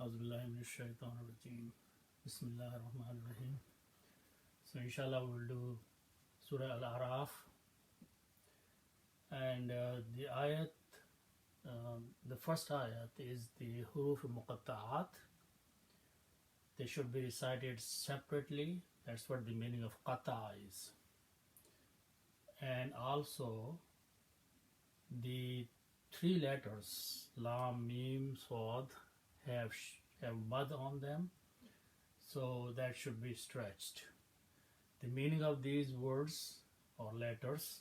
Auzubillahiminash-shaytanir-rajeem. Bismillahir-rahmanir-rahim. So inshallah we will do Surah AlAaraf, and the ayat, the first ayat is the huruf muqatta'at. They should be recited separately. That's what the meaning of qata is. And also the three letters lam, mim, swad have mud on them, so that should be stretched. The meaning of these words or letters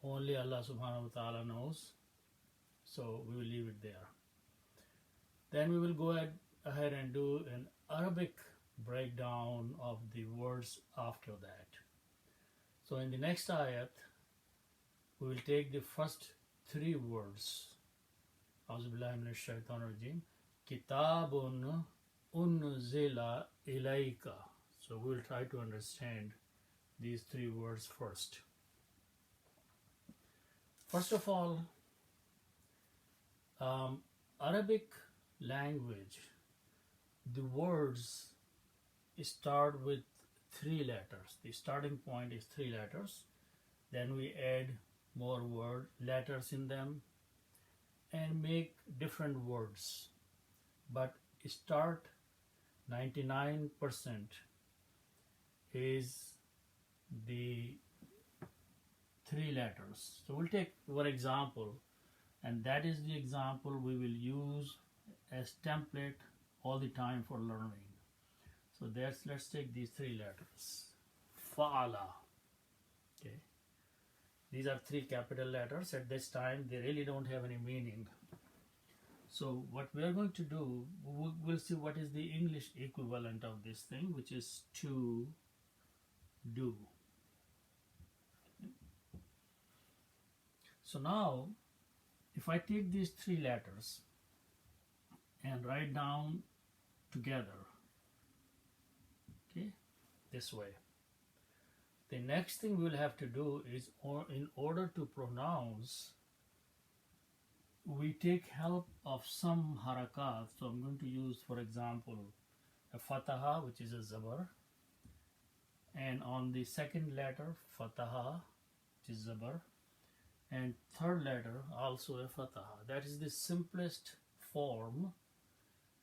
only Allah subhanahu wa ta'ala knows, so we will leave it there. Then we will go ahead and do an Arabic breakdown of the words after that. So in the next ayat we will take the first three words. Auzubillahiminash-shaytanir-rajeem. Kitabun unzila ilayka. So we will try to understand these three words first. First of all, Arabic language, the words start with three letters. The starting point is three letters. Then we add more letters in them and make different words. But start 99% is the three letters. So we'll take one example, and that is the example we will use as template all the time for learning. So let's take these three letters. Fa'ala. Okay. These are three capital letters. At this time they really don't have any meaning. So what we are going to do, we'll see what is the English equivalent of this thing, which is to do. So now if I take these three letters and write down together, okay, this way, the next thing we'll have to do is, in order to pronounce, we take help of some harakat. So I'm going to use, for example, a fataha, which is a zabar, and on the second letter fataha, which is zabar, and third letter also a fataha. That is the simplest form.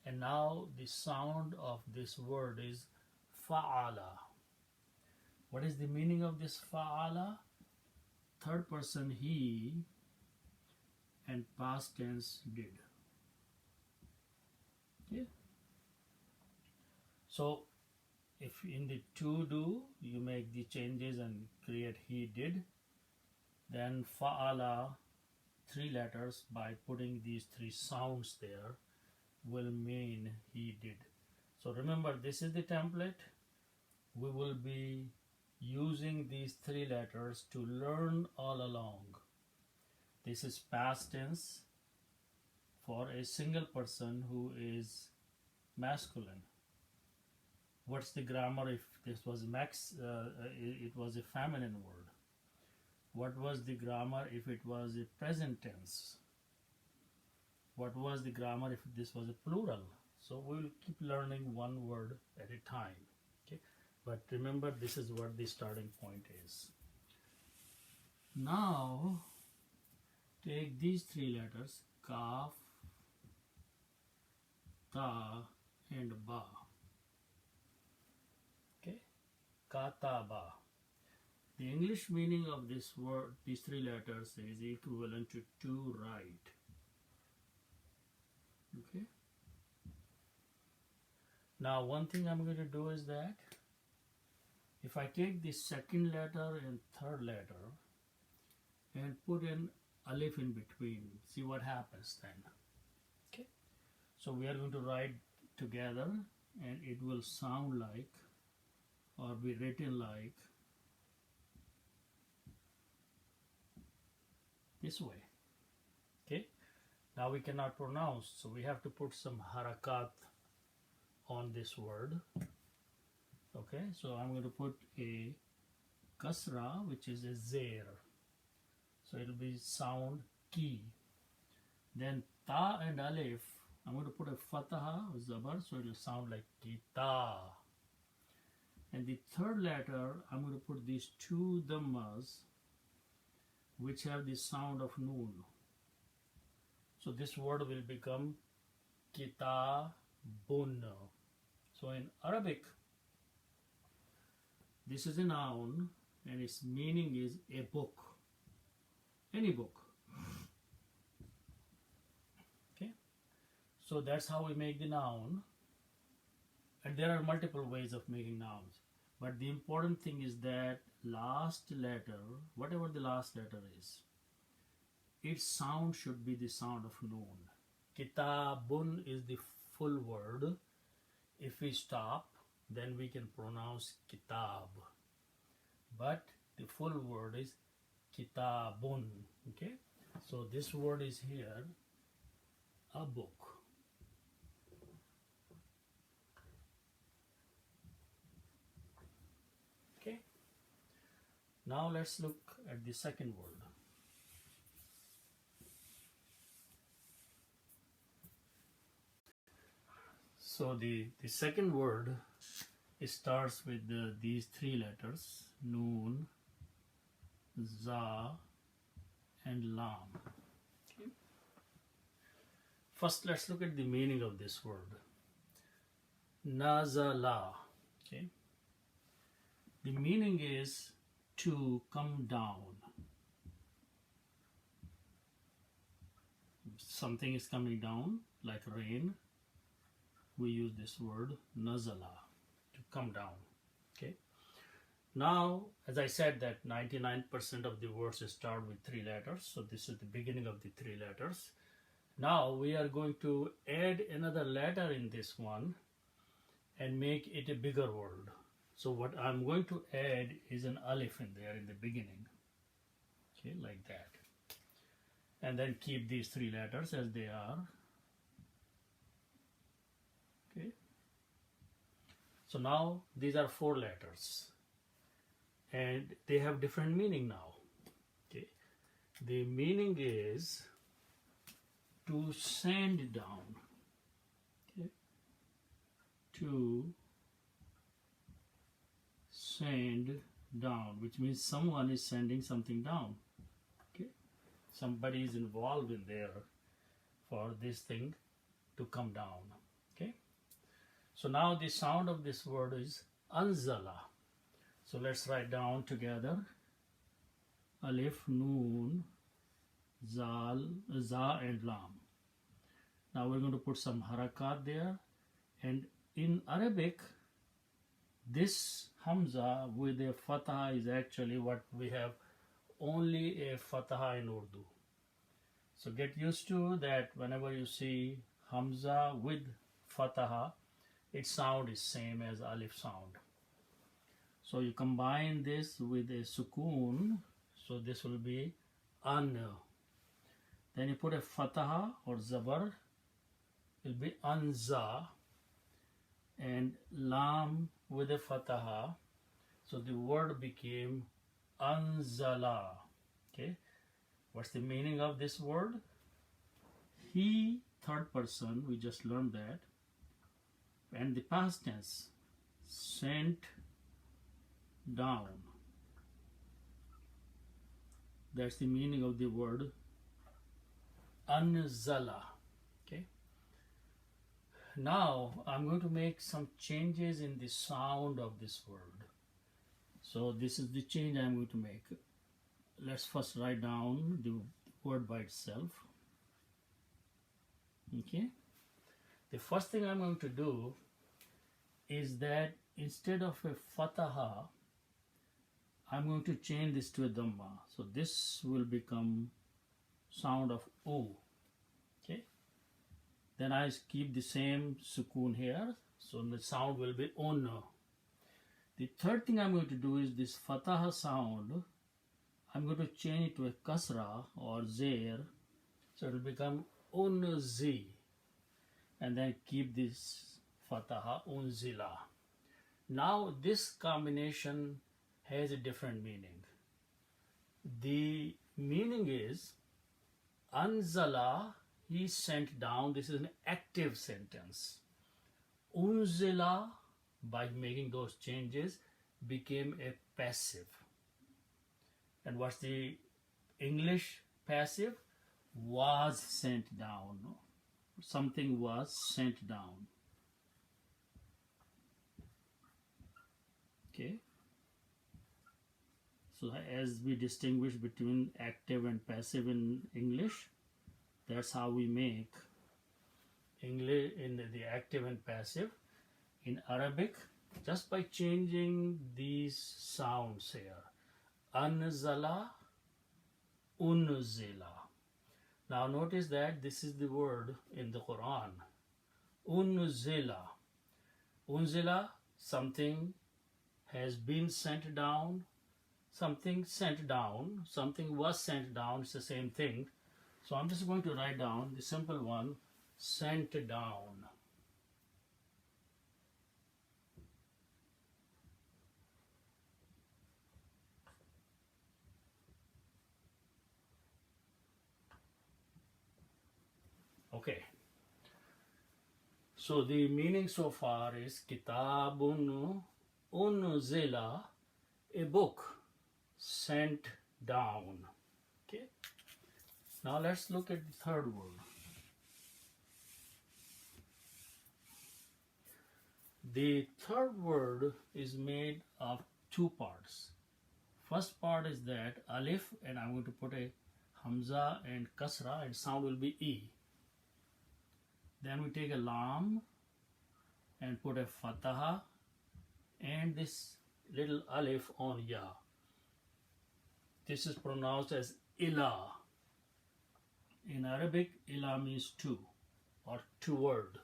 And now the sound of this word is fa'ala. What is the meaning of this fa'ala? Third person he, and past tense did. Okay. So if in the to do you make the changes and create he did, then fa'ala, three letters, by putting these three sounds there, will mean he did. So remember, this is the template. We will be using these three letters to learn all along. This is past tense for a single person who is masculine. What's the grammar if this was it was a feminine word? What was the grammar if it was a present tense? What was the grammar if this was a plural? So we will keep learning one word at a time. Okay, but remember, this is what the starting point is. Now take these three letters, kaf, ta, and ba. Okay, kataba. The English meaning of this word, these three letters, is equivalent to write. Okay. Now one thing I'm going to do is that if I take the second letter and third letter and put an alif in between, see what happens then. Okay. So we are going to write together and it will sound like, or be written like, this way. Okay. Now we cannot pronounce, so we have to put some harakat on this word. Okay, so I'm going to put a kasra, which is a zair. So it will be sound ki. Then ta and alif I'm going to put a fataha or zabar, so it will sound like kita. And the third letter, I'm going to put these two dhammas which have the sound of noon. So this word will become kitabun. So in Arabic, this is a noun and its meaning is a book, any book. Okay, so that's how we make the noun. And there are multiple ways of making nouns, but the important thing is that last letter, whatever the last letter is, its sound should be the sound of noon. Kitabun is the full word. If we stop, then we can pronounce kitab, but the full word is kitabun. Okay, so this word is here, a book. Okay, now let's look at the second word. So the second word, it starts with these three letters, noon, za, and lam. Okay. First, let's look at the meaning of this word. Nazala. Okay. The meaning is to come down. Something is coming down, like rain. We use this word nazala, to come down. Okay. Now, as I said, that 99% of the words start with three letters, so this is the beginning of the three letters. Now we are going to add another letter in this one and make it a bigger word. So what I'm going to add is an alif in there in the beginning. Okay, like that. And then keep these three letters as they are. Okay. So now these are four letters and they have different meaning now. Okay. The meaning is to send down. Okay. To send down, which means someone is sending something down. Okay. Somebody is involved in there for this thing to come down. Okay. So now the sound of this word is anzala. So let's write down together alif, noon, zal, za, and lam. Now we're going to put some harakat there, and in Arabic this hamza with a fatha is actually what we have, only a fatha in Urdu. So get used to that. Whenever you see hamza with fatha, its sound is same as alif sound. So you combine this with a sukoon, so this will be an. Then you put a fatha or zabar, it will be anza, and lam with a fatha, so the word became anzala. Okay, what's the meaning of this word? He, third person, we just learned that, and the past tense, sent down. That's the meaning of the word anzala. Okay. Now I'm going to make some changes in the sound of this word. So this is the change I'm going to make. Let's first write down the word by itself. Okay. The first thing I'm going to do is that instead of a fataha, I'm going to change this to a dhamma. So this will become sound of O. Okay. Then I keep the same sukoon here. So the sound will be on. The third thing I'm going to do is this fataha sound, I'm going to change it to a kasra or zair. So it will become unzi. And then keep this fataha unzila. Now this combination has a different meaning. The meaning is anzala, he sent down. This is an active sentence. Unzila, by making those changes, became a passive. And what's the English passive? Was sent down. Something was sent down. Okay. So as we distinguish between active and passive in English, that's how we make English in the active and passive in Arabic, just by changing these sounds here. Anzala, unzila. Now notice that this is the word in the Quran. Unzila. Unzila, something has been sent down, something sent down, something was sent down, it's the same thing. So I'm just going to write down the simple one, sent down. Okay. So the meaning so far is kitabun unzila, a book sent down. Okay. Now let's look at the third word. The third word is made of two parts. First part is that alif, and I'm going to put a hamza and kasra, and sound will be e. Then we take a lam and put a fataha and this little alif on ya. This is pronounced as ila. In Arabic, ila means two or toward.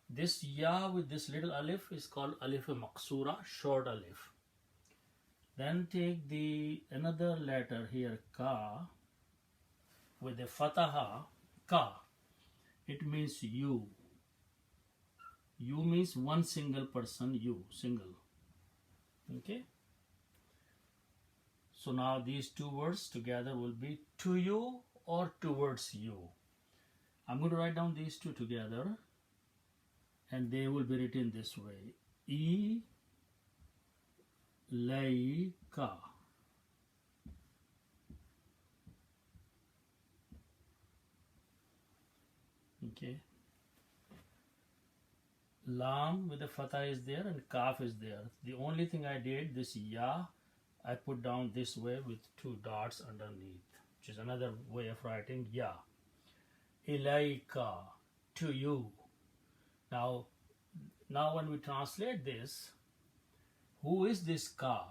This ya with this little alif is called alif maqsura, short alif. Then take the another letter here, ka, with the fataha, ka. It means you. You means one single person, you, single. Okay? So now these two words together will be to you or towards you. I'm going to write down these two together and they will be written this way. Ilayka. Okay. Lam with the fatha is there and kaf is there. The only thing I did, this ya, I put down this way with two dots underneath, which is another way of writing ya. Ilayka, to you. Now when we translate this, who is this ka?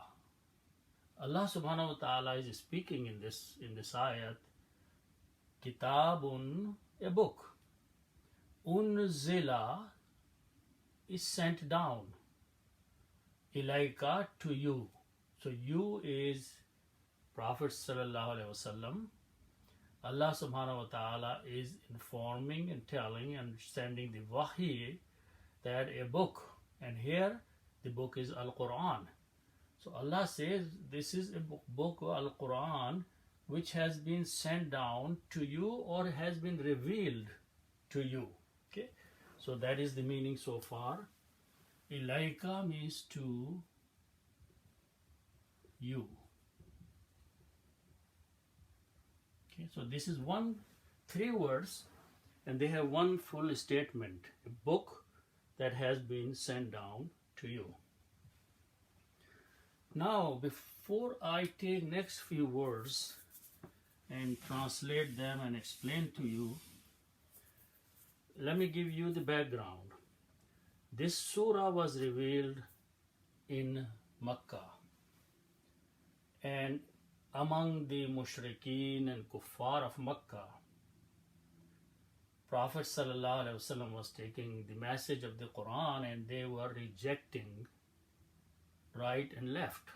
Allah subhanahu wa ta'ala is speaking in this ayat. Kitabun, a book. Unzila is sent down. Ilayka, to you. So you is Prophet sallallahu alaihi wasallam. Allah subhanahu wa ta'ala is informing and telling and sending the wahi that a book, and here the book is Al-Quran. So Allah says this is a book Al-Quran which has been sent down to you or has been revealed to you. Okay, so that is the meaning so far. Ilayka means to you. Okay, so this is three words and they have one full statement, a book that has been sent down to you. Now before I take next few words and translate them and explain to you, let me give you the background. This surah was revealed in Makkah, and among the mushrikeen and kuffar of Makkah, Prophet sallallahu alaihi wasallam was taking the message of the Quran and they were rejecting right and left.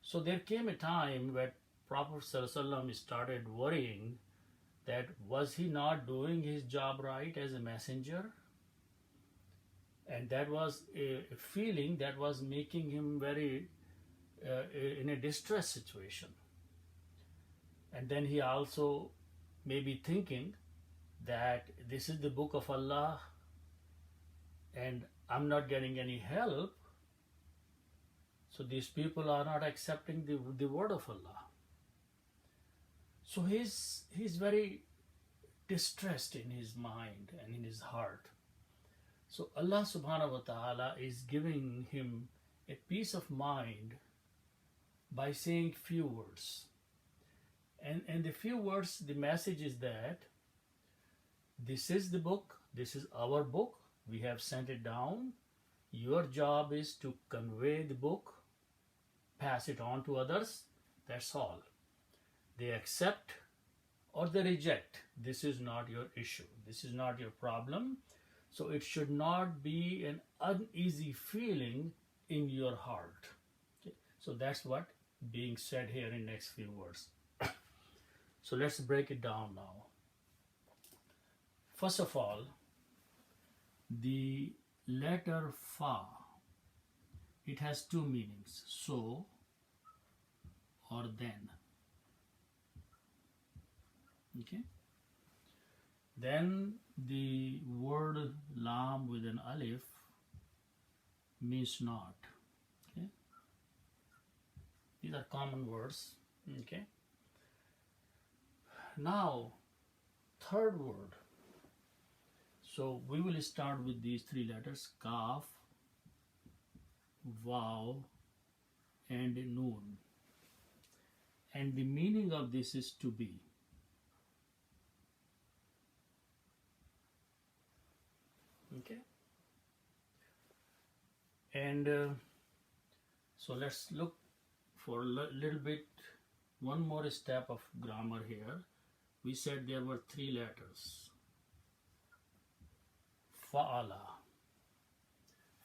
So there came a time where Prophet sallallahu alaihi wasallam started worrying that was he not doing his job right as a messenger? And that was a feeling that was making him very in a distress situation. And then he also may be thinking that this is the book of Allah and I'm not getting any help, so these people are not accepting the word of Allah. So he's very distressed in his mind and in his heart. So Allah subhanahu wa ta'ala is giving him a peace of mind by saying few words. And the few words, the message is that this is the book, this is our book, we have sent it down. Your job is to convey the book, pass it on to others, that's all. They accept or they reject. This is not your issue. This is not your problem. So it should not be an uneasy feeling in your heart. Okay? So that's what being said here in next few words. So let's break it down now. First of all, the letter fa, it has two meanings, so or then. Okay. Then the word lam with an alif means not. Okay. These are common words. Okay. Now, third word. So we will start with these three letters: kaf, vav, and noon. And the meaning of this is to be. Okay. And so let's look for a little bit, one more step of grammar here. We said there were three letters. Fa'ala.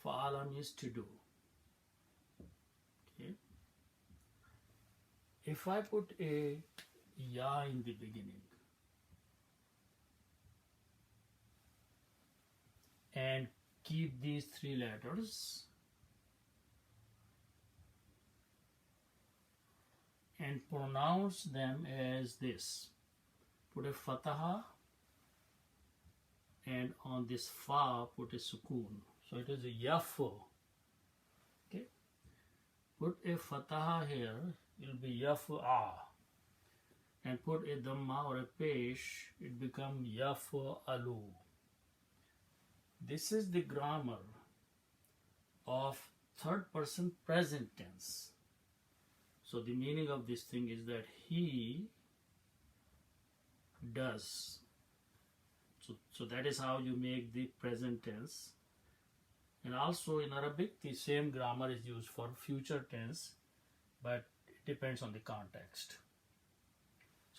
Fa'ala means to do. Okay. If I put a ya in the beginning and keep these three letters and pronounce them as this, put a fataha and on this fa put a sukoon, so it is a yafu. Okay, put a fataha here, it will be yafu'a, and put a dhamma or a pesh, it becomes yafu'alu. This is the grammar of third person present tense. So the meaning of this thing is that he does. So that is how you make the present tense. And also in Arabic, the same grammar is used for future tense, but it depends on the context.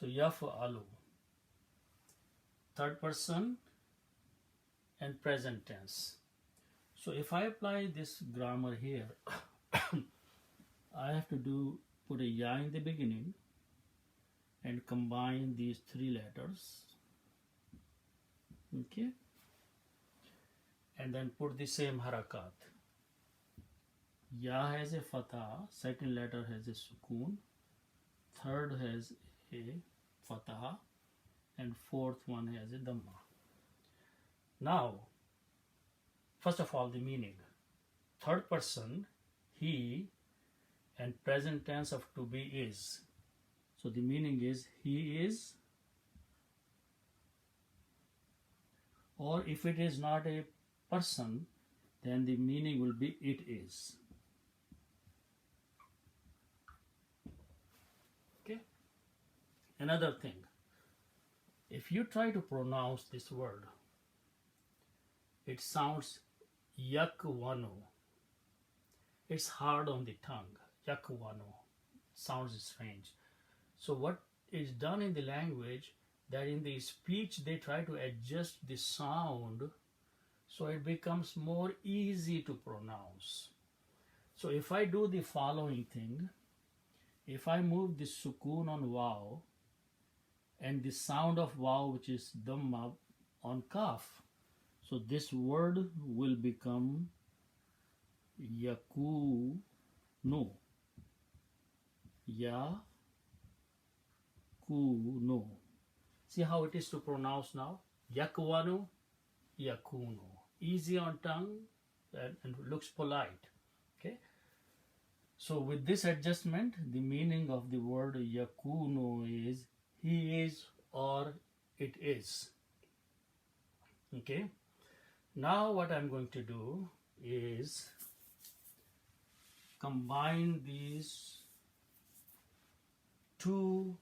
So yaf'alu, third person and present tense. So if I apply this grammar here, I have to put a ya in the beginning and combine these three letters. Okay, and then put the same harakat. Ya has a fatah, second letter has a sukoon, third has a fatah, and fourth one has a dhamma. Now, first of all, the meaning. Third person, he, and present tense of to be is. So the meaning is he is, or if it is not a person, then the meaning will be it is. Okay. Another thing, if you try to pronounce this word, it sounds yakwano. It's hard on the tongue. Yakwano sounds strange. So what is done in the language, that in the speech they try to adjust the sound so it becomes more easy to pronounce. So if I do the following thing, if I move the sukoon on waw and the sound of waw, which is dhamma, on kaf, so this word will become yakunu. Ya Yakunu. See how it is to pronounce now? Yakwanu, yakunu. Easy on tongue and looks polite. Okay. So with this adjustment, the meaning of the word yakunu is he is or it is. Okay. Now what I'm going to do is combine these two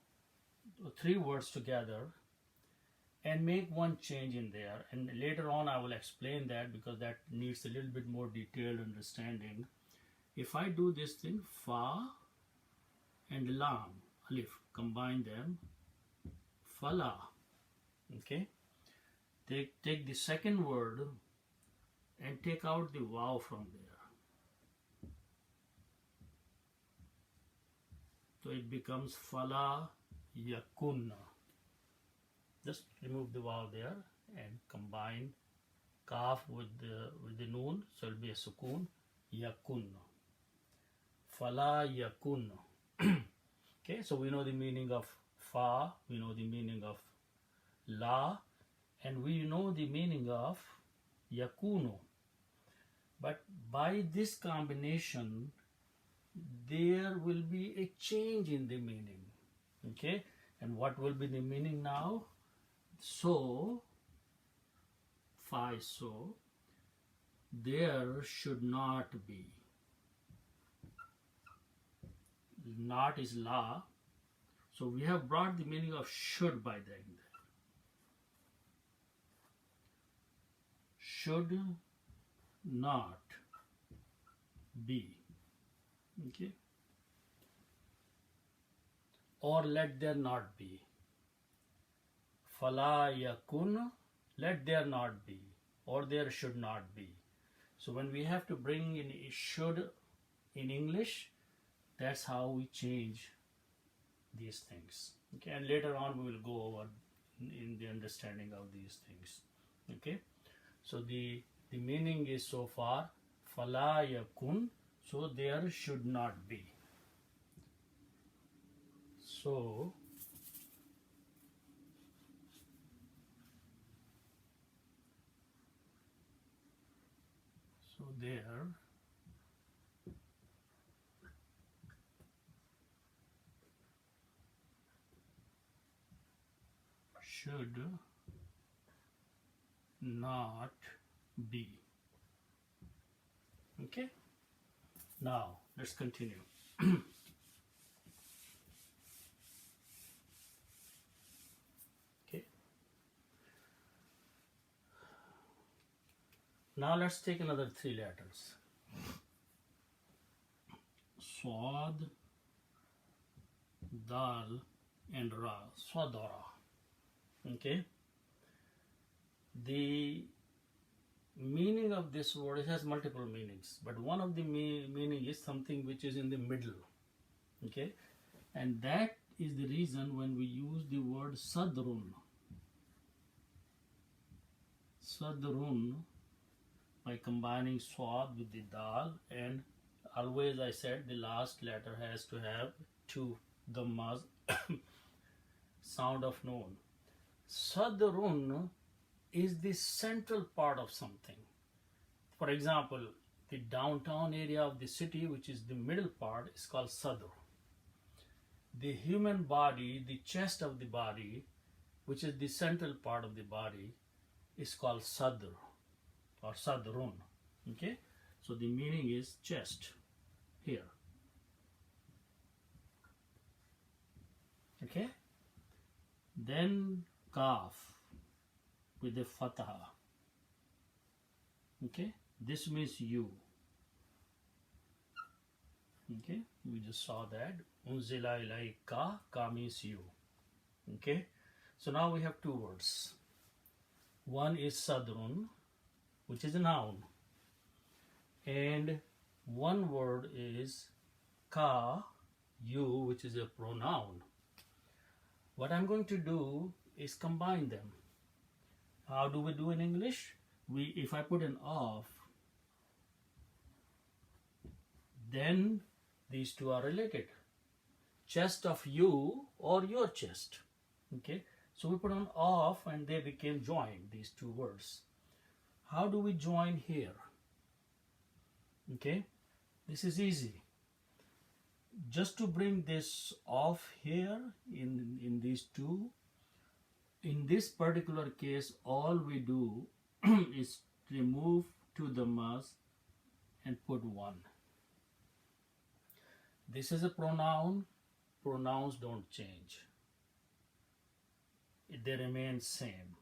or three words together and make one change in there, and later on I will explain that because that needs a little bit more detailed understanding. If I do this thing, fa and lam, alif, combine them, fala. Okay, take the second word and take out the waw from there. So it becomes fala yakunna. Just remove the waw there and combine kaf with the noon, so it will be a sukoon, yakunna. Fala yakunna. Okay, so we know the meaning of fa, we know the meaning of la, and we know the meaning of yakunu. But by this combination, there will be a change in the meaning. Okay, and what will be the meaning now? So, fa is so, there should not be. Not is la. So we have brought the meaning of should by the end. Should not be. Okay. Or let there not be. Fala yakun, let there not be, or there should not be. So when we have to bring in should in English, that's how we change these things. Okay, and later on we will go over in the understanding of these things. Okay, so the meaning is so far fala yakun, so there should not be. So there should not be. Okay, now let's continue. Okay, now let's take another three letters. Swad, dal and ra. Swadara. Okay, the meaning of this word, it has multiple meanings, but one of the meaning is something which is in the middle. Okay, and that is the reason when we use the word sadrun. Sadrun, by combining swad with the dal, and always I said the last letter has to have two dhammas, sound of noon. Sadrun is the central part of something. For example, the downtown area of the city, which is the middle part, is called Sadr. The human body, the chest of the body, which is the central part of the body, is called Sadr or Sadrun. Okay, so the meaning is chest here. Okay, then kaf with a fatha. Okay, this means you. Okay, we just saw that. Unzila ilayka, ka means you. Okay, so now we have two words. One is sadrun, which is a noun, and one word is ka, you, which is a pronoun. What I'm going to do is combine them. How do we do in English? If I put an of, then these two are related. chest of you or your chest. Okay, so we put on of and they became joined, these two words. How do we join here? Okay, this is easy. Just to bring this off here in these two, in this particular case, all we do is remove two dhammas and put one. This is a pronoun. Pronouns don't change. They remain same.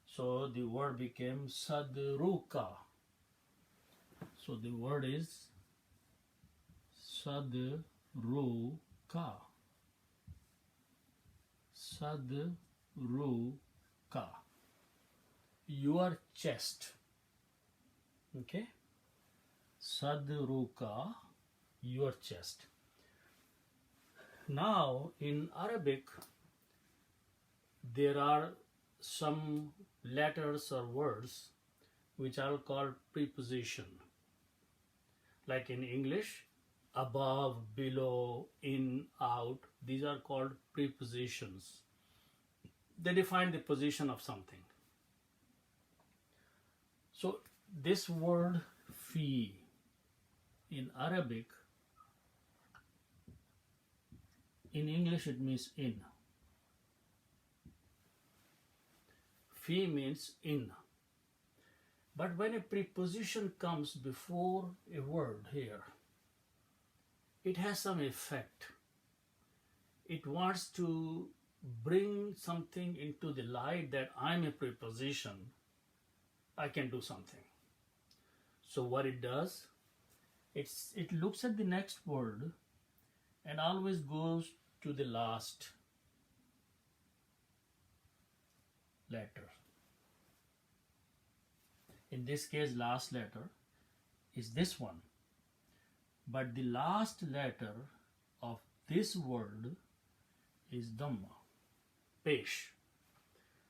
So the word became sadruka. So the word is sadruka. Sadruka. Your chest. Okay? Sadruka, your chest. Now in Arabic, there are some letters or words which are called preposition. Like in English, above, below, in, out, these are called prepositions. They define the position of something. So this word fi in Arabic, in English it means in. Fi means in. But when a preposition comes before a word here, it has some effect. It wants to bring something into the light that I'm a preposition, I can do something. So what it does, it looks at the next word and always goes to the last letter. In this case, last letter is this one. But the last letter of this word is Dhamma, Pesh.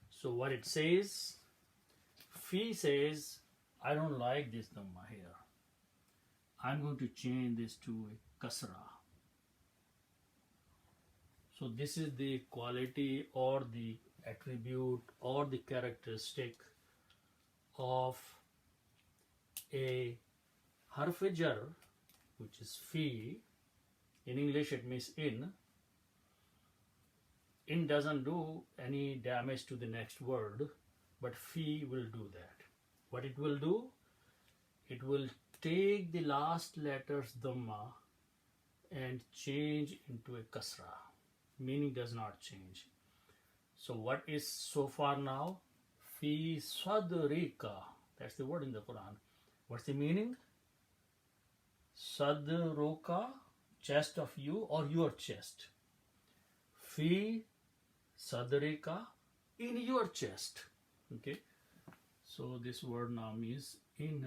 So what it says, Fi says, I don't like this Dhamma here. I'm going to change this to a Kasra. So this is the quality or the attribute or the characteristic of a harf-e-jar, which is fi. In English it means in. In doesn't do any damage to the next word, but fi will do that. What it will do, it will take the last letter's dhamma and change into a kasra. Meaning does not change. So what is so far now? Fi sadrika. That's the word in the Quran. What's the meaning? Sadruka, chest of you or your chest. Fi sadrika, in your chest. Okay. So this word now means in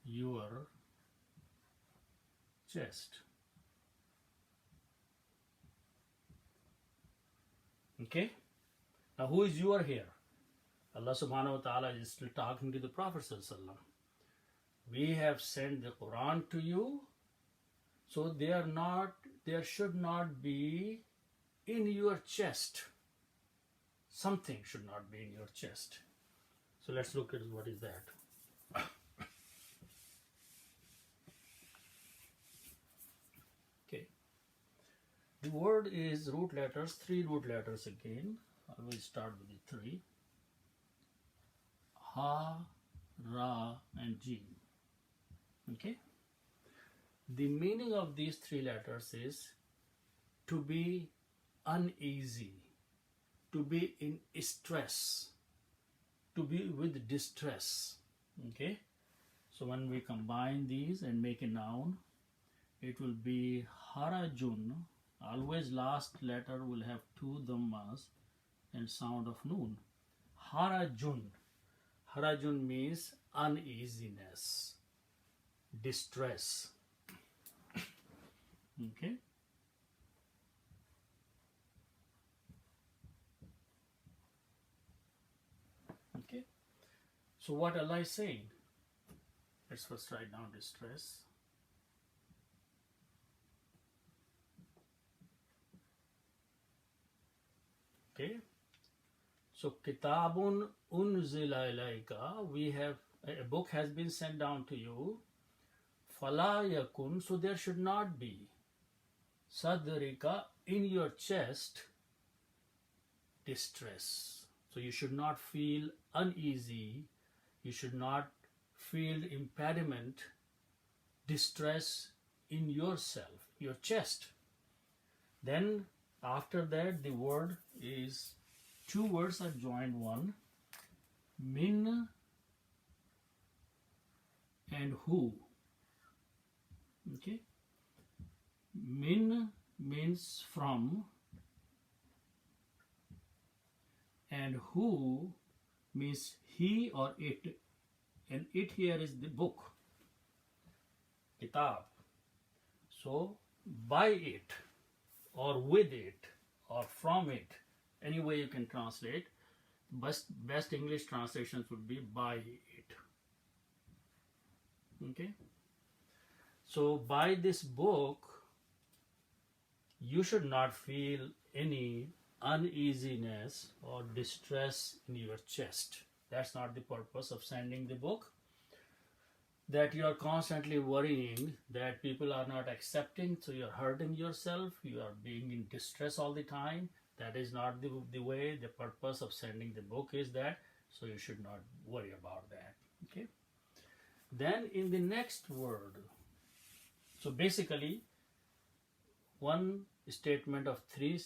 your chest. Okay. Now who is you here? Allah subhanahu wa ta'ala is still talking to the Prophet sallallahu alaihi wasallam. We have sent the Quran to you, so there should not be in your chest. Something should not be in your chest. So let's look at what is that. Okay. The word is root letters, 3 root letters again. I will start with the 3. Ha, Ra, and Jim. Okay. The meaning of these 3 letters is to be uneasy, to be in stress, to be with distress. Okay. So when we combine these and make a noun, it will be harajun. Always last letter will have 2 dhammas and sound of noon. Harajun. Harajun means uneasiness, distress. Okay. Okay. So what Allah is saying? Let's first write down distress. Okay. So kitabun unzila ilayka, we have a book has been sent down to you. Fala yakun, so there should not be sadrika, in your chest, distress. So you should not feel uneasy, you should not feel impediment, distress in yourself, your chest. Then after that the word is, two words are joined, one, min and who. Okay, min means from, and who means he or it, and it here is the book, kitab. So by it or with it or from it, any way you can translate. Best English translations would be by it. Okay, so by this book you should not feel any uneasiness or distress in your chest. That's not the purpose of sending the book, that you are constantly worrying that people are not accepting, so you're hurting yourself, you are being in distress all the time. That is not the way. The purpose of sending the book is that, so you should not worry about that. Okay, then in the next word, so basically one statement of three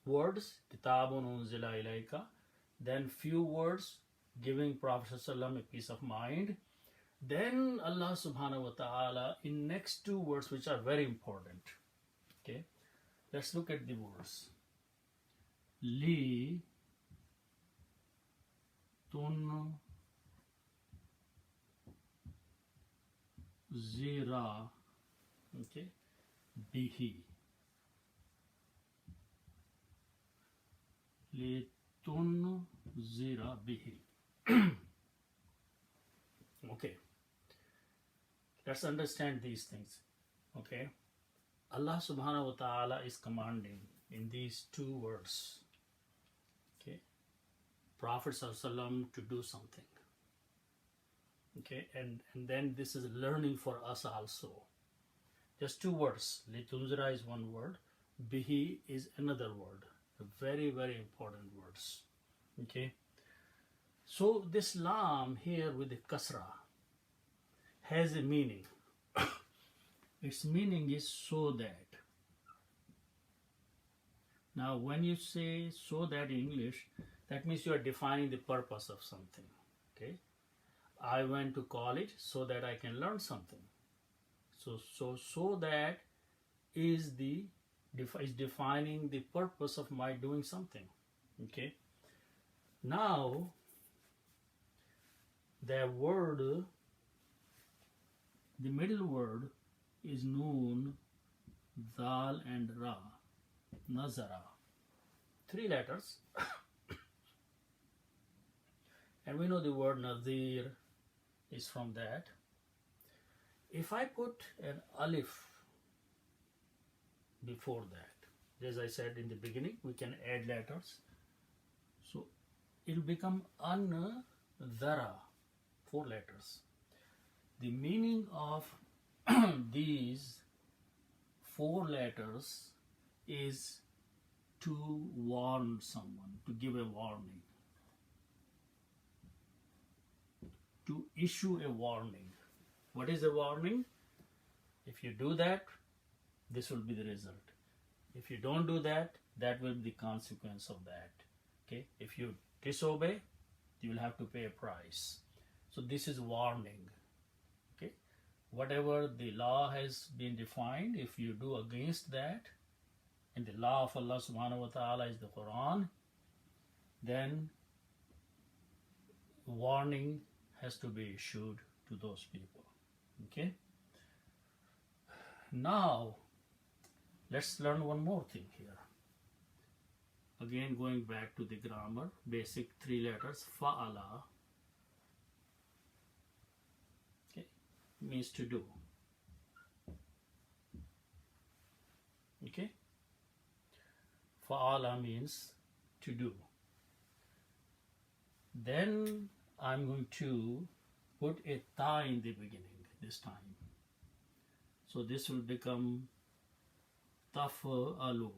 words, kitabun unzila ilayka, then few words giving Prophet ﷺ a peace of mind. Then Allah subhanahu wa ta'ala in next two words which are very important. Okay, let's look at the words. Li tun zira, okay, bihi, li tun zira bihi. Okay, let's understand these things. Okay, Allah subhanahu wa ta'ala is commanding in these two words, okay, Prophet ﷺ to do something. Okay, and then this is learning for us also. Just two words. Litunzira is one word, bihi is another word. Very, very important words. Okay, so this lam here with the kasra has a meaning. Its meaning is so that. Now when you say so that in English, that means you are defining the purpose of something. Okay, I went to college so that I can learn something. So that is defining the purpose of my doing something. Okay, now the word, the middle word is noon, dal and ra, nazara, three letters. And we know the word nazir is from that. If I put an alif before that, as I said in the beginning, we can add letters. So it will become an-dhara, 4 letters. The meaning of these 4 letters is to warn someone, to give a warning, to issue a warning. What is a warning? If you do that, this will be the result. If you don't do that, that will be the consequence of that. Okay, if you disobey, you will have to pay a price. So this is warning. Okay, whatever the law has been defined, if you do against that, and the law of Allah subhanahu wa ta'ala is the Quran, then warning has to be issued to those people. Okay, now let's learn one more thing here. Again, going back to the grammar, basic 3 letters, fa'ala, okay, means to do. Okay, fa'ala means to do. Then I'm going to put a ta in the beginning this time. So this will become taf'alu.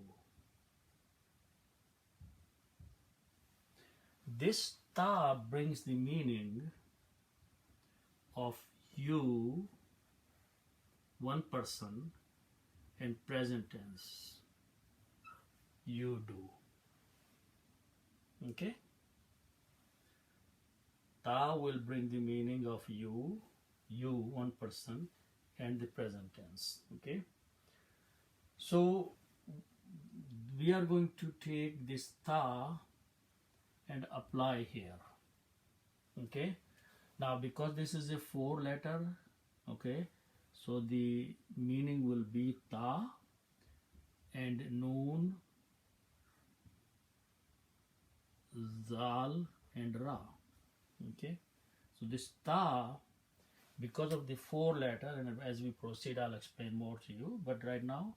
This ta brings the meaning of you, one person, in present tense. You do. Okay? Ta will bring the meaning of you, one person, and the present tense. Okay? So we are going to take this ta and apply here. Okay? Now because this is a 4-letter, okay, so the meaning will be ta and noon, zal and ra. Okay, so this ta, because of the 4-letter, and as we proceed I'll explain more to you, but right now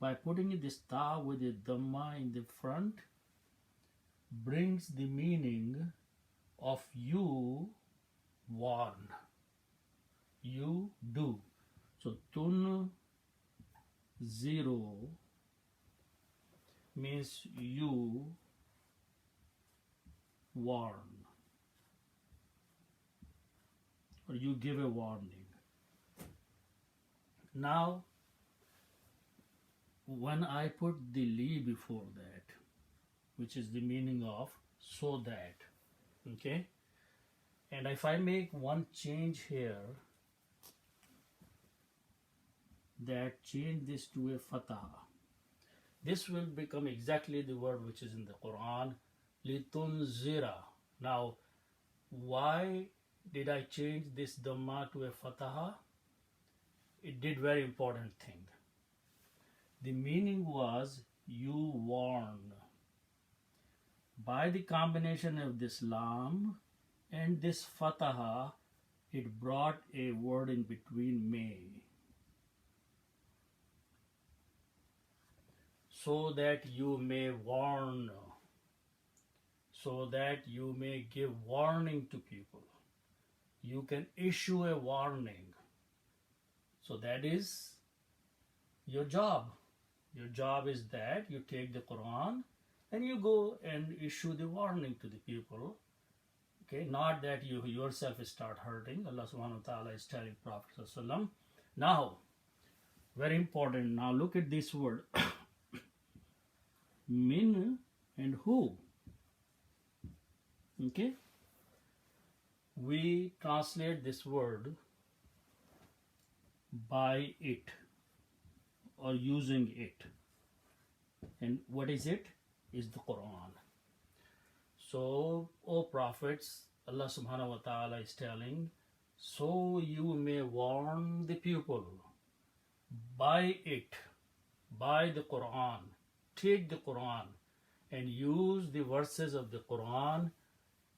by putting this ta with a dhamma in the front brings the meaning of you warn, you do. So tun zero means you warn, or you give a warning. Now when I put the li before that, which is the meaning of so that, okay, and if I make one change here, that change this to a fatah, this will become exactly the word which is in the Quran, litunzira. Now why did I change this dhamma to a fatah? It did very important thing. The meaning was you warn. By the combination of this lam and this fatah, it brought a word in between, may, so that you may warn, so that you may give warning to people. You can issue a warning. So that is your job. Your job is that you take the Quran and you go and issue the warning to the people. Okay, not that you yourself start hurting. Allah subhanahu wa ta'ala is telling Prophet sallallahu alaihi wasallam. Now, very important, now look at this word. Min and who. Okay, we translate this word by it or using it, and what is it? Is the Quran. So, O prophets, Allah subhanahu wa ta'ala is telling, so you may warn the people by it, by the Quran. Take the Quran and use the verses of the Quran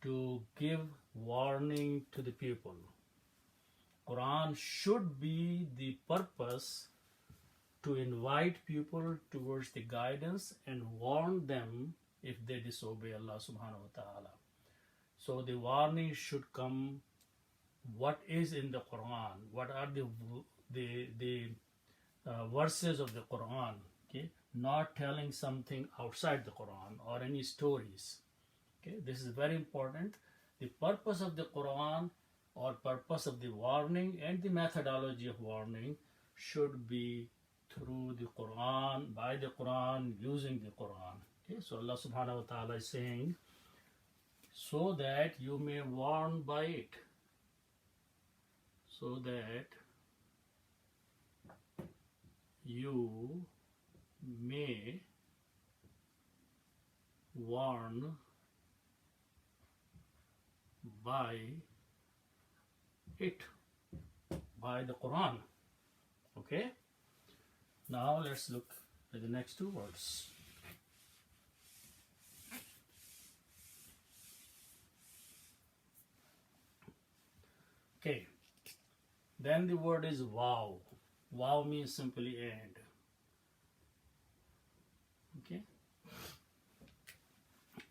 to give warning to the people. Quran should be the purpose to invite people towards the guidance and warn them if they disobey Allah subhanahu wa ta'ala. So the warning should come, what is in the Quran, what are the verses of the Quran, okay? Not telling something outside the Quran or any stories. Okay, this is very important. The purpose of the Quran or purpose of the warning and the methodology of warning should be through the Quran, by the Quran, using the Quran. Okay, so Allah subhanahu wa ta'ala is saying, so that you may warn by it, so that you may warn by it, by the Quran. Okay, now let's look at the next two words. Okay, then the word is wow. Wow means simply and. Okay,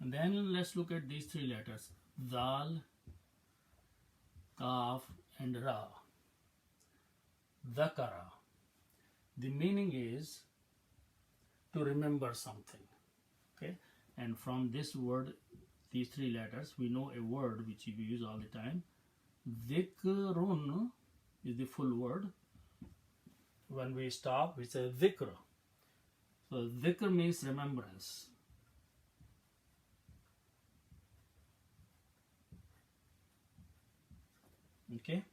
And then let's look at these three letters: Dal, Kaf, and Ra. Dhakara. The meaning is to remember something. Okay, and from this word, these three letters, we know a word which we use all the time. Dhikrun is the full word. When we stop, we say dhikr. So dhikr means remembrance. Okay,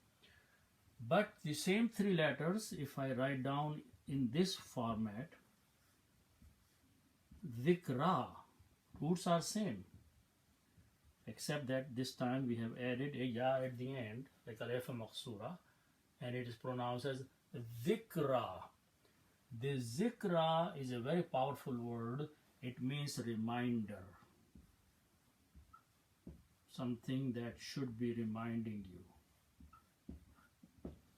but the same three letters, if I write down in this format, dhikra, roots are same, except that this time we have added a ya at the end, like alif maqsura, and it is pronounced as dhikra. The zikra is a very powerful word. It means reminder, something that should be reminding you.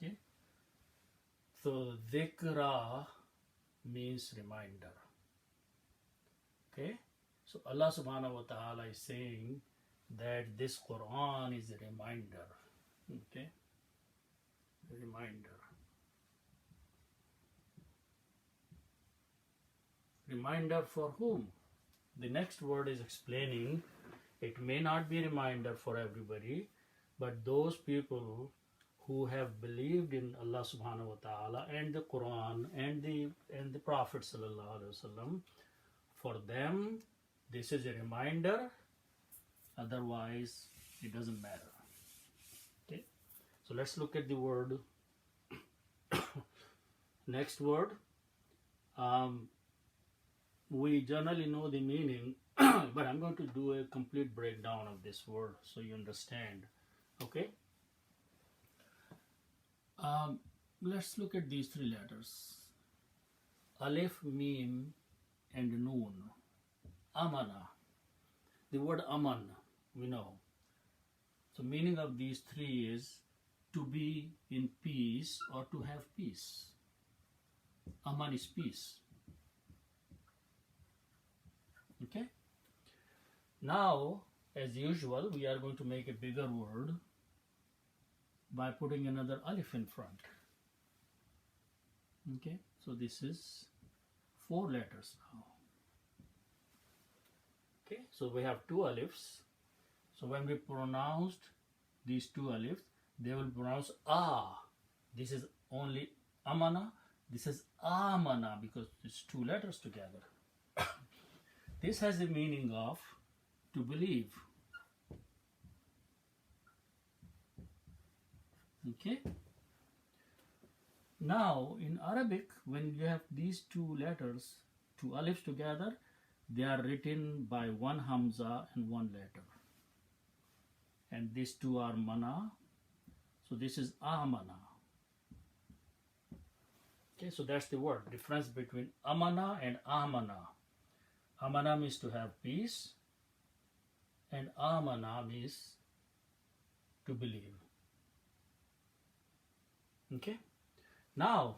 Okay, so dhikra means reminder. Okay, so Allah subhanahu wa ta'ala is saying that this Quran is a reminder. Okay, a reminder. Reminder for whom? The next word is explaining it may not be a reminder for everybody, but those people who have believed in Allah subhanahu wa ta'ala and the Quran and the Prophet sallallahu alaihi wasallam, for them this is a reminder, otherwise it doesn't matter. Okay, so let's look at the word. Next word. We generally know the meaning, but I'm going to do a complete breakdown of this word so you understand. Okay, let's look at these three letters: Alif, Mim, and Noon. Amana. The word aman, we know. So meaning of these three is to be in peace or to have peace. Aman is peace. Okay. Now, as usual, we are going to make a bigger word by putting another alif in front. Okay, so this is 4 letters now. Okay, so we have 2 alifs. So when we pronounced these 2 alifs, they will pronounce ah. This is only amana. This is amana because it's 2 letters together. This has the meaning of to believe. Okay. Now in Arabic, when you have these 2 letters, 2 alifs together, they are written by 1 hamza and 1 letter. And these 2 are mana. So this is amana. Okay, so that's the word. Difference between amana and amana. Amana means to have peace, and amana means to believe. Okay. Now,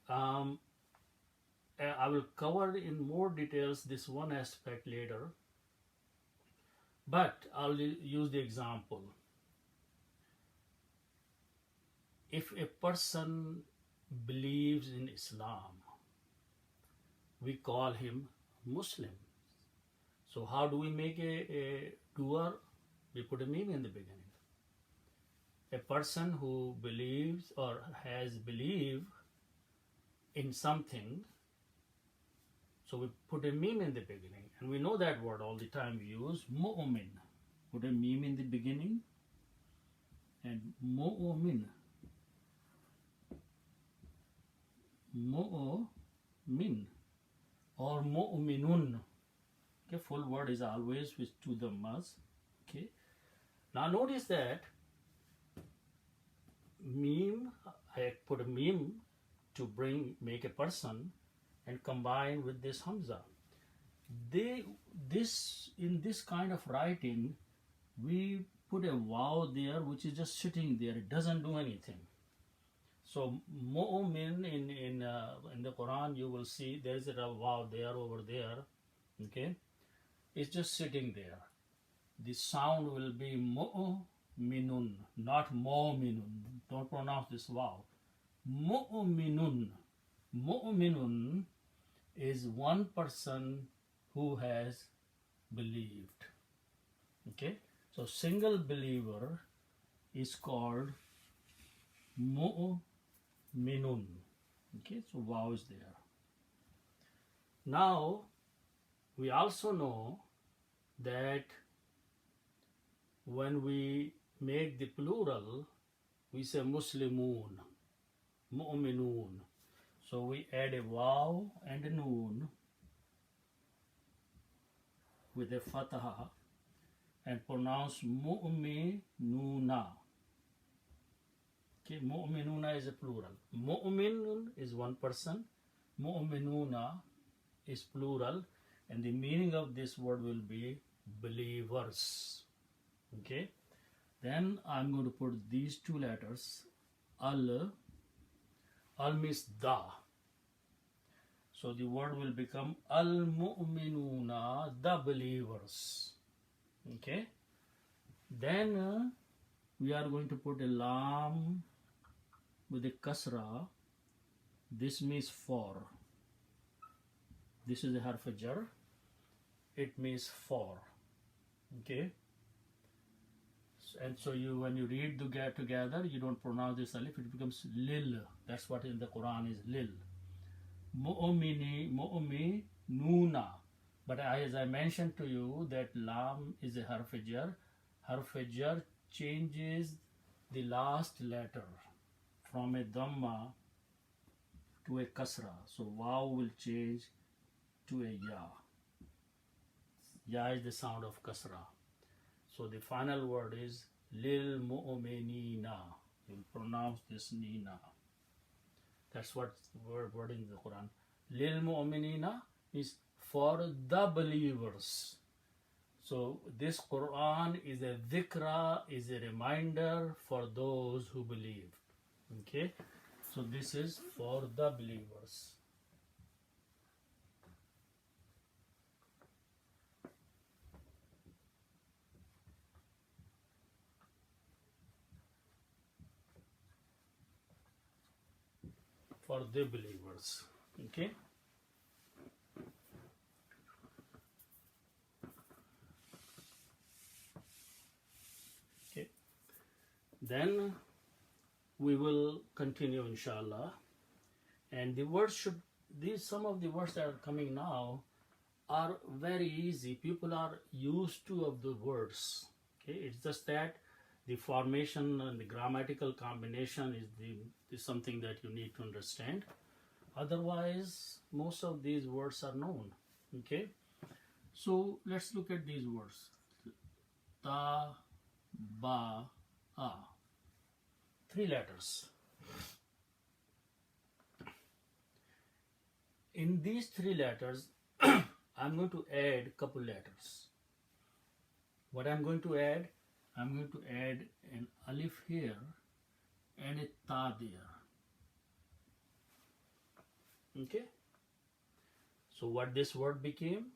I will cover in more details this one aspect later, but I'll use the example. If a person believes in Islam, we call him Muslim. So how do we make a doer? We put a meme in the beginning. A person who believes or has believed in something, so we put a meme in the beginning. And we know that word all the time. We use mu'min. Put a meme in the beginning and mu'min. Mu'min or mu'minun. Okay, full word is always with 2 dhammas. Okay. Now notice that meme, I put a meme to make a person and combine with this hamza. In this kind of writing, we put a waw there which is just sitting there. It doesn't do anything. So mu'min in the Quran, you will see there is a waw there over there. Okay, is just sitting there. The sound will be mu'minun, not mo'minun. Don't pronounce this wow. Mu'minun. Mu'minun is one person who has believed. Okay, so single believer is called mu'minun. Okay, so wow is there. Now we also know that when we make the plural, we say muslimun, mu'minun. So we add a waw and a noon with a fatha and pronounce mu'minuna. Okay, mu'minuna is a plural. Mu'minun is one person, mu'minuna is plural, and the meaning of this word will be believers. Okay, then I'm going to put these two letters. Al means the. So the word will become al-mu'minuna, the believers. Okay, then we are going to put a lam with a kasra. This means for. This is a harf jar. It means for. Okay, and so when you read together, you don't pronounce this alif, it becomes lil. That's what in the Quran is lil. Mu'minuna. But as I mentioned to you that lam is a harf jar. Harf jar changes the last letter from a dhamma to a kasra. So waw will change to a ya. Ya is the sound of kasra. So the final word is lil mu'minina. You pronounce this nina. That's what word in the Quran. Lil mu'minina is for the believers. So this Quran is a dhikra, is a reminder for those who believe. Okay, so this is for the believers. For the believers. Okay. Okay. Then we will continue inshallah. And the words some of the words that are coming now are very easy. People are used to of the words. Okay. It's just that the formation and the grammatical combination is something that you need to understand. Otherwise, most of these words are known. Okay, so let's look at these words. Ta, ba, a. 3 letters. In these 3 letters, I'm going to add a couple letters. What I'm going to add? I'm going to add an alif here and a ta there. Okay. So what this word became?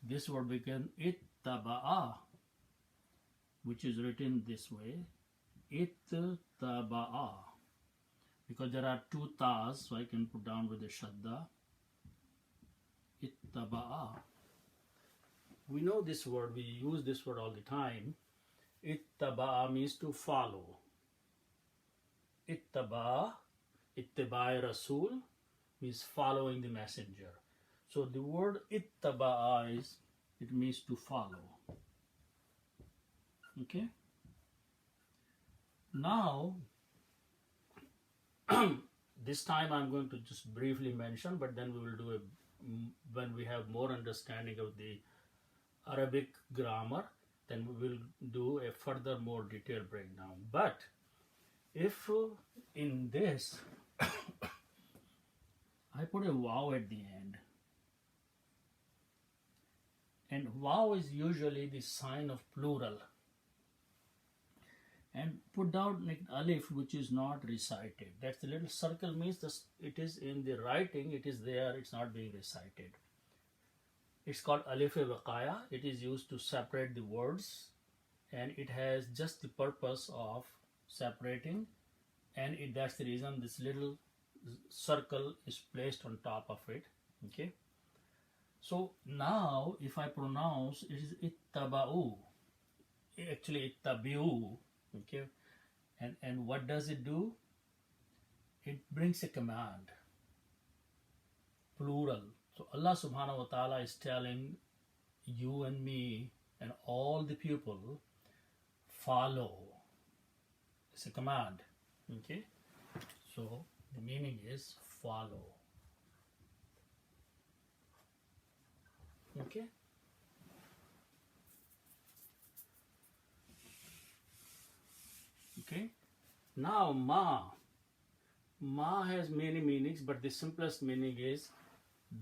This word became ittaba'a, which is written this way. Ittaba'a. Because there are 2 tas, so I can put down with a shadda. Ittaba'a. We know this word, we use this word all the time. Ittaba'a means to follow. Ittaba, ittibai rasul means following the messenger. So the word ittaba'a it means to follow. Okay. Now, this time I'm going to just briefly mention, but then we will do when we have more understanding of the Arabic grammar, then we will do a further more detailed breakdown. But if in this I put a wow at the end, and wow is usually the sign of plural, and put down like alif which is not recited. That's the little circle means it is in the writing, it is there, it's not being recited. It's called alif waqaya. It is used to separate the words, and it has just the purpose of separating, and that's the reason this little circle is placed on top of it. Okay, so now if I pronounce, it is ittaba'u, actually ittabi'u. Okay, and what does it do? It brings a command, plural. So Allah subhanahu wa ta'ala is telling you and me and all the people, follow. It's a command. Okay, so the meaning is follow. Okay, okay. Now ma has many meanings, but the simplest meaning is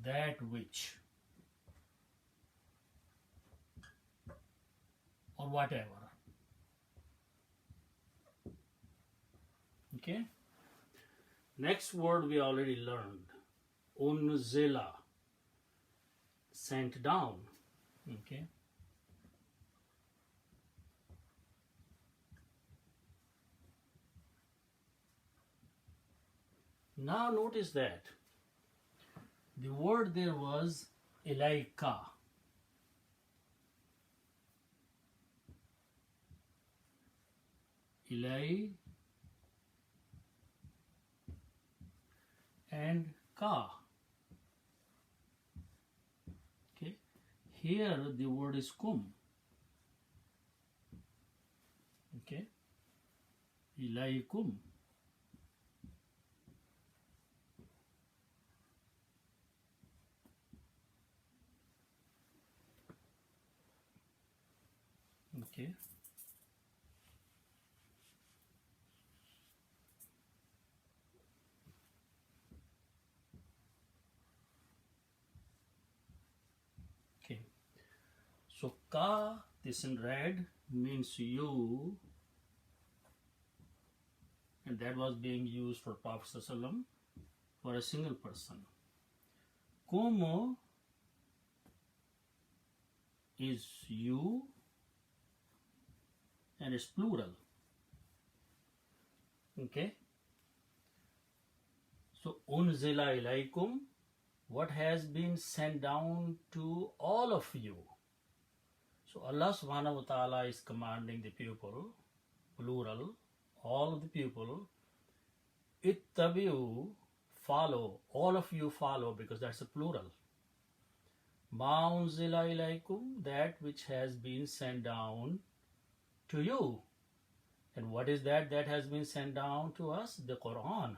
that which, or whatever. Okay, next word we already learned, unzila, sent down. Okay, now notice that the word there was ilaika. Ilai and ka. Okay, here the word is kum. Okay, ilaikum. Okay, okay. So ka, this in red, means you, and that was being used for Prophet ﷺ for a single person. Kum is you, and it's plural. Okay, so unzila ilaikum, what has been sent down to all of you. So Allah subhanahu wa ta'ala is commanding the people, plural, all of the people, ittabi'u, follow, all of you follow, because that's a plural. Ma unzila ilaikum, that which has been sent down to you. And what is that has been sent down to us? The Quran.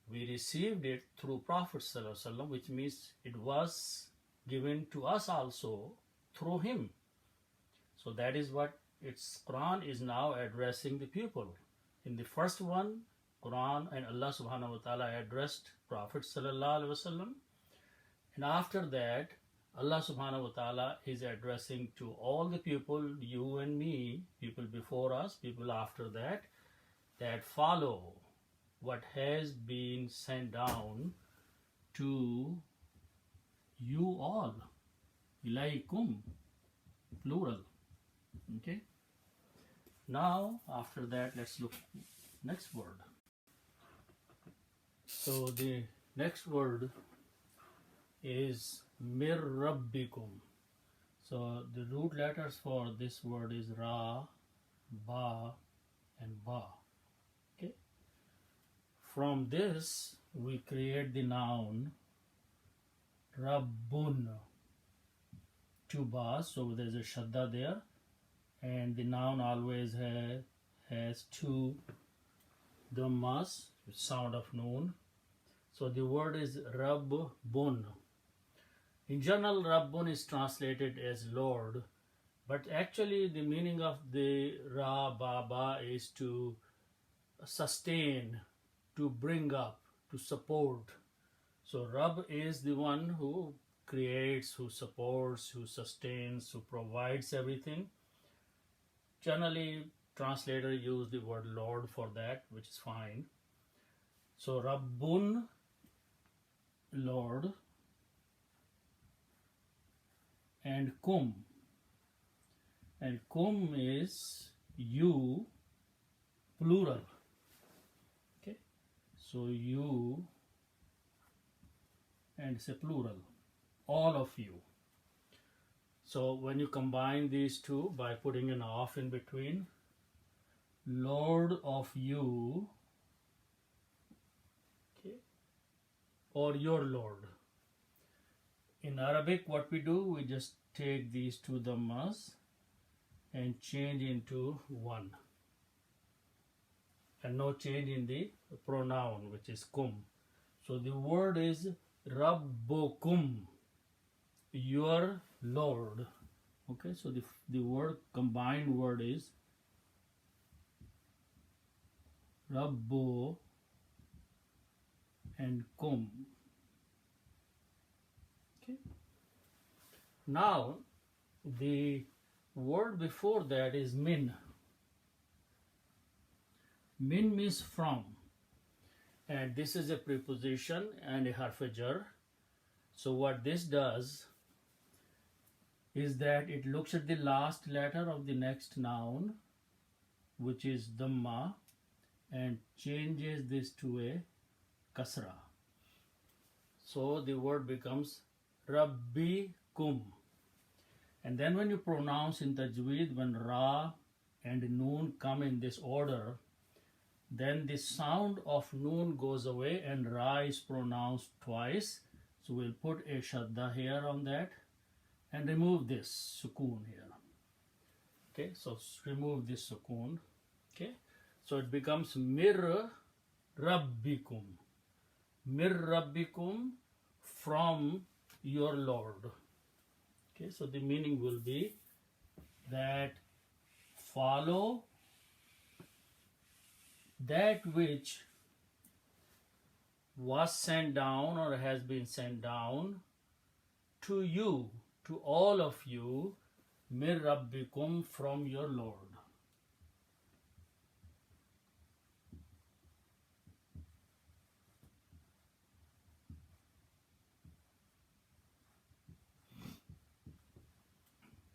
We received it through Prophet ﷺ, which means it was given to us also through him. So that is what its Quran is now addressing the people. In the first one, Quran and Allah subhanahu wa ta'ala addressed Prophet ﷺ, and after that Allah subhanahu wa ta'ala is addressing to all the people, you and me, people before us, people after that, that follow what has been sent down to you all. Ilaikum, plural. Okay. Now after that, let's look next word. So the next word is mir rabbikum. So the root letters for this word is ra, ba, and ba. Okay. From this we create the noun rabbun, two bas, so there's a shadda there, and the noun always has two dhammas with sound of noon. So the word is rabbun. In general, Rabbun is translated as Lord, but actually the meaning of the Ra, Ba, Ba is to sustain, to bring up, to support. So Rabb is the one who creates, who supports, who sustains, who provides everything. Generally, translators use the word Lord for that, which is fine. So Rabbun, Lord. and kum. And kum is you plural. Okay, so you, and it's a plural, all of you. So when you combine these two by putting an off in between, Lord of you, okay, or your Lord. In Arabic, what we do, we just take these two dhammas and change into one. And no change in the pronoun, which is kum. So the word is Rabbukum, your Lord. Okay, so the word, combined word is Rabbu and kum. Okay. Now the word before that is min. Min means from, and this is a preposition and a harf-jar. So what this does is that it looks at the last letter of the next noun, which is dhamma, and changes this to a kasra. So the word becomes Rabbikum. And then when you pronounce in tajweed, when ra and noon come in this order, then the sound of noon goes away and ra is pronounced twice. So we'll put a shadda here on that and remove this sukoon here. Okay, so remove this sukoon. Okay, so it becomes mir rabbikum. Mir rabbikum, from your Lord. Okay, so the meaning will be that follow that which was sent down or has been sent down to you, to all of you, mir rabbikum, from your Lord.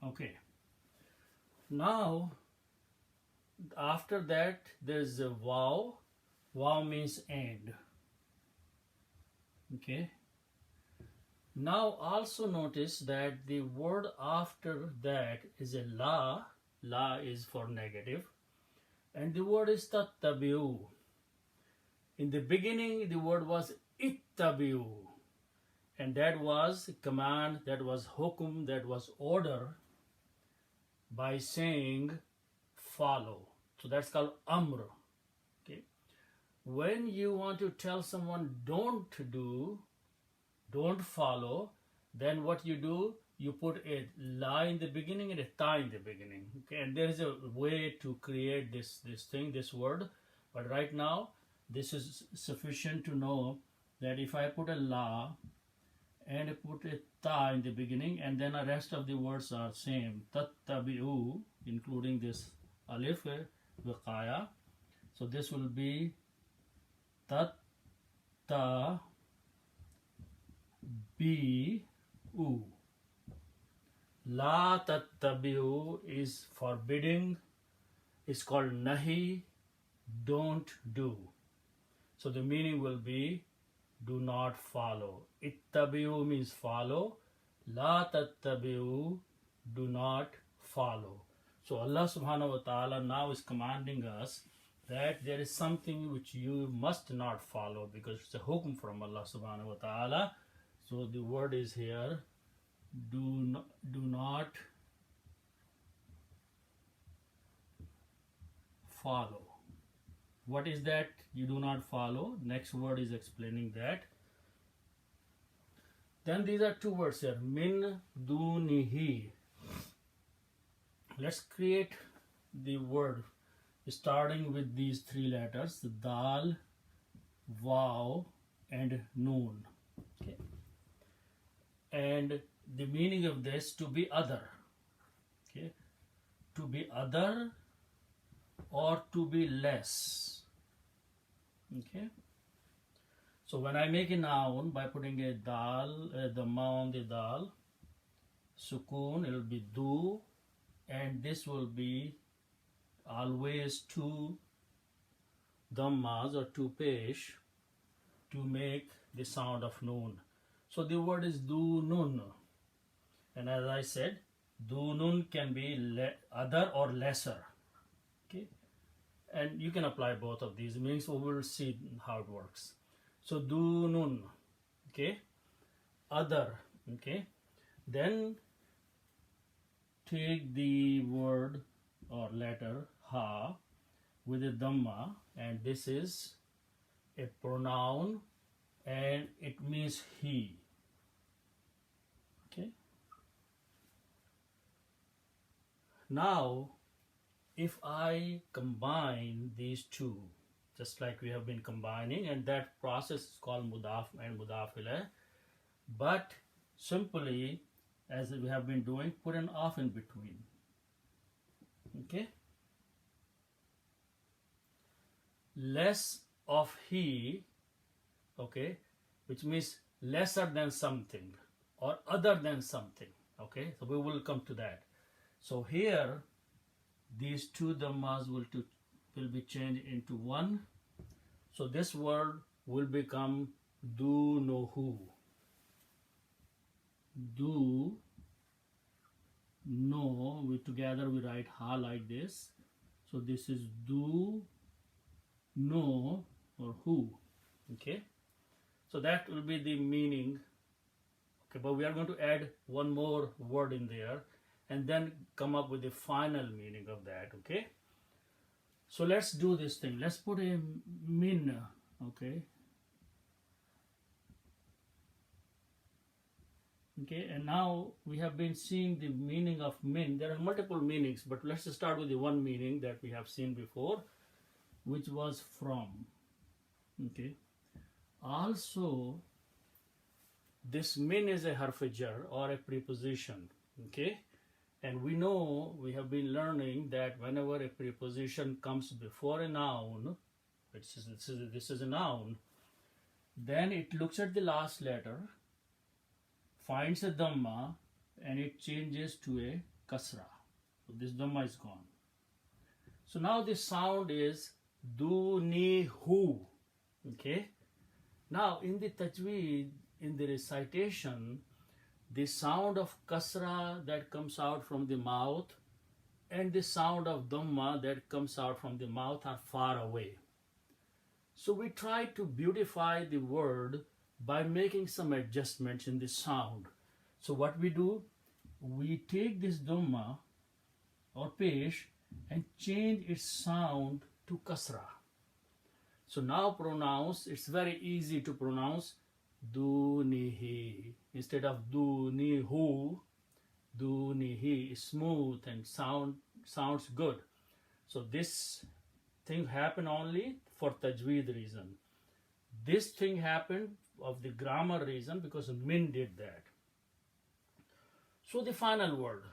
Okay, now after that there's a wow. Wow means and. Okay, now also notice that the word after that is a la. La is for negative, and the word is tattabi'u. In the beginning the word was ittabi'u, and that was command, that was hukum, that was order, by saying follow. So that's called amr. Okay, when you want to tell someone don't do, don't follow, then what you do, you put a la in the beginning and a ta in the beginning. Okay, and there is a way to create this thing, this word, but right now this is sufficient to know that if I put a la and I put a ta in the beginning, and then the rest of the words are same, tattabi'u, including this alif viqaya. So this will be tattabi'u. La tattabi'u is forbidding, it's called nahi, don't do. So the meaning will be do not follow. Ittabi'u means follow. La tattabi'u, do not follow. So Allah subhanahu wa ta'ala now is commanding us that there is something which you must not follow, because it's a hukum from Allah subhanahu wa ta'ala. So the word is here, do not follow. What is that you do not follow? Next word is explaining that. Then these are two words here, min dunihi. Let's create the word starting with these three letters, dal, waw, and noon. Okay. And the meaning of this, to be other. Okay, to be other or to be less. Okay, so when I make a noun by putting a dal, the ma on the dal, sukoon, it will be do, and this will be always two dhammas or two pesh to make the sound of noon. So the word is do nun, and as I said, do nun can be other or lesser. Okay, and you can apply both of these meanings. So we will see how it works. So do nun, okay, other, okay. Then take the word or letter ha with a dhamma, and this is a pronoun and it means he. Okay. Now, if I combine these two, just like we have been combining, and that process is called mudaf and mudaf ilayh, but simply, as we have been doing, put an off in between. Okay. Less of he, okay, which means lesser than something or other than something. Okay, so we will come to that. So here, these two dhammas will be changed into one. So this word will become do know who. Do know, together we write ha like this. So this is do know or who. Okay, so that will be the meaning. Okay, but we are going to add one more word in there and then come up with the final meaning of that. Okay, so let's do this thing. Let's put a min. Okay. Okay, and now we have been seeing the meaning of min. There are multiple meanings, but let's start with the one meaning that we have seen before, which was from. Okay. Also, this min is a harf jar or a preposition. Okay, and we know, we have been learning that whenever a preposition comes before a noun, this is a noun, then it looks at the last letter, finds a dhamma, and it changes to a kasra. So this dhamma is gone. So now the sound is do ni hu. Okay. Now in the tajweed, in the recitation, the sound of kasra that comes out from the mouth and the sound of dhamma that comes out from the mouth are far away. So we try to beautify the word by making some adjustments in the sound. So what we do, we take this dhamma or pesh and change its sound to kasra. So now pronounce, it's very easy to pronounce do ni hi instead of do ni hu. Do ni hi is smooth and sounds good. So this thing happened only for tajweed reason. This thing happened of the grammar reason because min did that. So the final word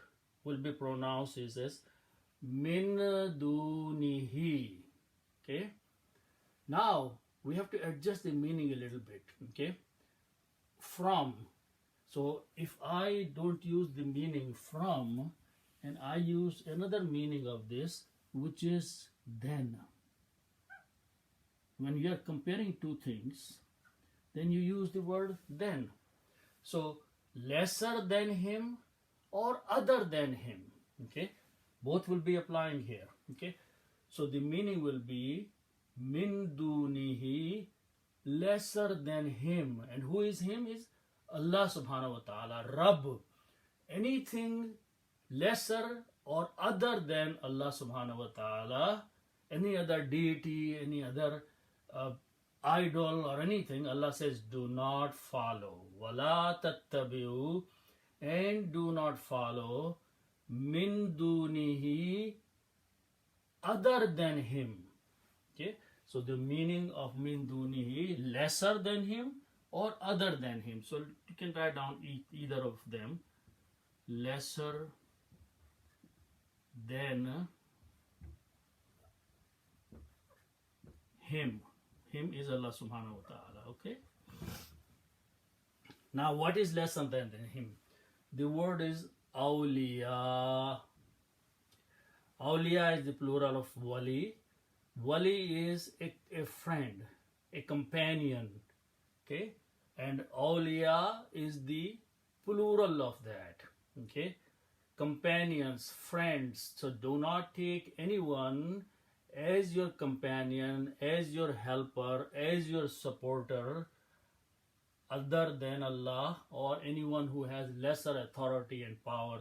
will be pronounced as min dunihi. Okay. Now we have to adjust the meaning a little bit. Okay. From. So if I don't use the meaning from and I use another meaning of this, which is then. When you are comparing two things, then you use the word then. So lesser than him or other than him. Okay, both will be applying here. Okay, so the meaning will be min dunihi, lesser than him. And who is him? Is Allah subhanahu wa ta'ala, Rabb. Anything lesser or other than Allah subhanahu wa ta'ala, any other deity, any other idol or anything, Allah says do not follow. Wala tattabi'u, and do not follow min dunihi, other than him. Okay, so the meaning of min dunihi, lesser than him or other than him. So you can write down either of them. Lesser than him. Him is Allah subhanahu wa ta'ala. Okay. Now what is lesser than him? The word is awliya. Awliya is the plural of wali. Wali is a friend, a companion, okay? And awliya is the plural of that, okay? Companions, friends. So do not take anyone as your companion, as your helper, as your supporter, other than Allah, or anyone who has lesser authority and power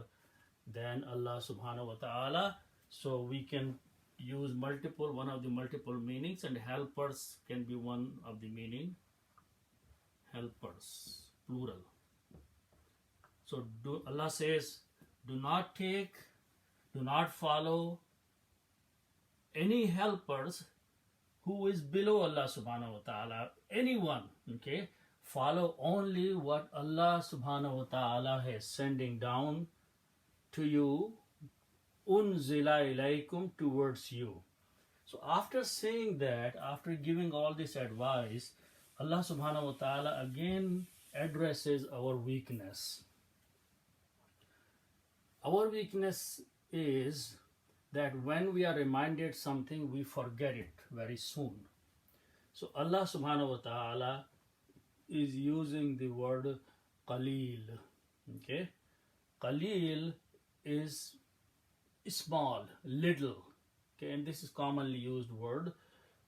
than Allah subhanahu wa ta'ala. So we can use one of the multiple meanings, and helpers can be one of the meaning. Helpers, plural. So Allah says, do not follow any helpers who is below Allah subhanahu wa ta'ala. Anyone, okay? Follow only what Allah subhanahu wa ta'ala is sending down to you, unzila ilaykum, towards you. So after saying that, after giving all this advice, Allah subhanahu wa ta'ala again addresses our weakness. Our weakness is that when we are reminded something, we forget it very soon. So Allah subhanahu wa ta'ala is using the word qaleel. Okay? Qaleel is small, little. Okay, and this is commonly used word.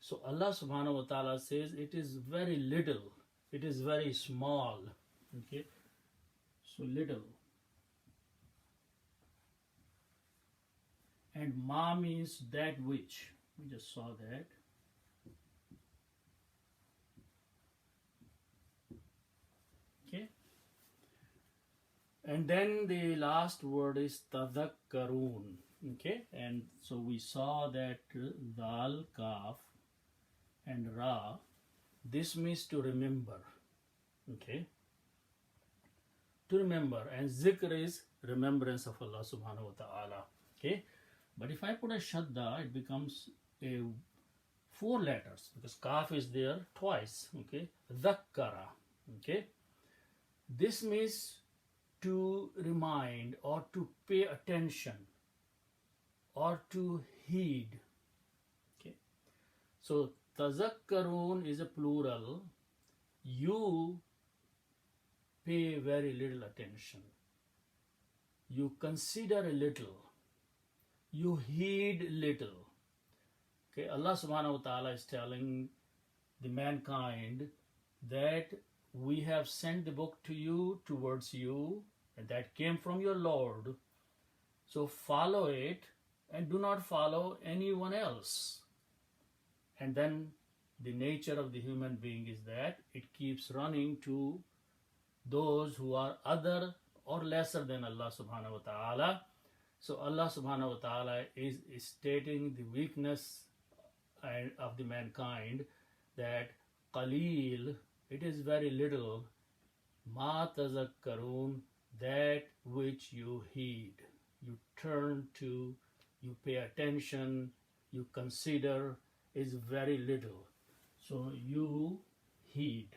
So Allah subhanahu wa ta'ala says it is very little, it is very small. Okay, so little. And ma means that which. We just saw that. Okay. And then the last word is tadhakkarun. Okay, and so we saw that dal, kaf, and ra. This means to remember. Okay, to remember, and zikr is remembrance of Allah subhanahu wa ta'ala. Okay, but if I put a shadda, it becomes a 4 letters because kaf is there twice. Okay, dhakkara. Okay, this means to remind or to pay attention or to heed. Okay, so tazakkarun is a plural. You pay very little attention. You consider a little. You heed little. Okay, Allah subhanahu wa ta'ala is telling the mankind that we have sent the book to you, towards you, and that came from your Lord. So follow it and do not follow anyone else. And then the nature of the human being is that it keeps running to those who are other or lesser than Allah subhanahu wa ta'ala. So Allah subhanahu wa ta'ala is stating the weakness of the mankind, that qaleel, it is very little, ma tazakkarun, that which you heed, you turn to, you pay attention, you consider, is very little. So you heed.